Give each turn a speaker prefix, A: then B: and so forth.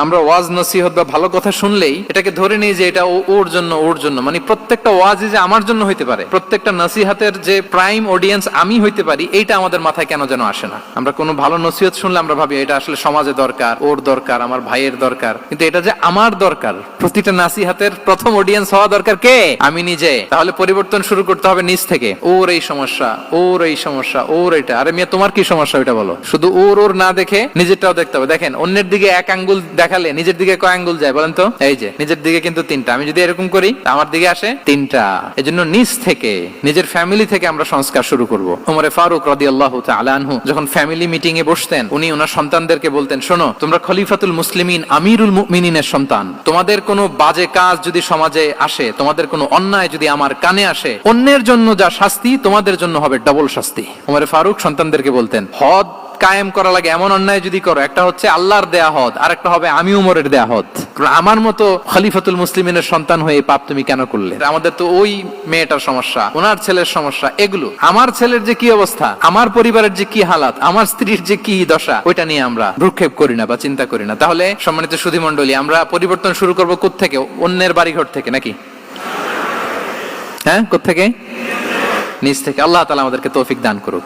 A: আমরা ওয়াজ নসিহত বা ভালো কথা শুনলেই এটাকে ধরে নিই যে এটা ওর জন্য, মানে প্রত্যেকটা ওয়াজই যে আমার জন্য হইতে পারে, প্রত্যেকটা নসিহতের যে প্রাইম অডিয়েন্স আমি হইতে পারি, এইটা আমাদের মাথায় কেন যেন আসে না। আমরা কোনো ভালো নসিহত শুনলে আমরা ভাবি এটা আসলে সমাজে দরকার, ওর দরকার, আমার ভাইয়ের দরকার, কিন্তু এটা যে আমার দরকার, প্রতিটা নসিহতের প্রথম অডিয়েন্স হওয়া দরকার কে? আমি নিজে। তাহলে পরিবর্তন শুরু করতে হবে নিজ থেকে। ওর এই সমস্যা, ওর এই সমস্যা, ওর এটা। আরে মিয়া, তোমার কি সমস্যা ওইটা বলো। শুধু ওর না দেখে নিজেরটাও দেখতে হবে। দেখেন, অন্যের দিকে এক আঙ্গুল দেখালে নিজের দিকে কয় আঙ্গুল যায় বলেন তো? এই যে নিজের দিকে কিন্তু 3টা। আমি যদি এরকম করি আমার দিকে আসে 3টা। এজন্য নিজ থেকে, নিজের ফ্যামিলি থেকে আমরা সংস্কার শুরু করব। ওমরে ফারুক রাদিয়াল্লাহু তাআলা আনহু যখন ফ্যামিলি মিটিং এ বসতেন, উনি ওনার সন্তানদেরকে বলতেন, শোনো, তোমরা খলিফাতুল মুসলিমিন, আমিরুল মুমিনিনের সন্তান। তোমাদের কোনো বাজে কাজ যদি সমাজে আসে, তোমাদের কোনো অন্যায় যদি আমার কানে আসে, অন্যের জন্য যা শাস্তি তোমাদের জন্য হবে ডবল শাস্তি। ওমরে ফারুক সন্তানদেরকে বলতেন, হদ কায়েম করা লাগে এমন অন্যায় যদি করো, একটা হচ্ছে আল্লাহর দেয়া হদ, আর একটা হবে আমি উমরের দেয়া হদ। আমার মতো খলিফাতুল মুসলিমিনের সন্তান হয়ে পাপ তুমি কেন করলে? আমাদের তো ওই মেয়েটার সমস্যা, ওনার ছেলের সমস্যা, এগুলো। আমার ছেলের যে কি অবস্থা, আমার পরিবারের যে কি হালাত, আমার স্ত্রীর যে কি দশা, ওইটা নিয়ে আমরা ভ্রুক্ষেপ করি না বা চিন্তা করি না। তাহলে সম্মানিত সুধী মণ্ডলী, আমরা পরিবর্তন শুরু করবো কোত্থেকে? অন্যের বাড়িঘর থেকে নাকি? হ্যাঁ, কোত্থেকে? নিজ থেকে। আল্লাহ তাআলা আমাদেরকে তৌফিক দান করুক।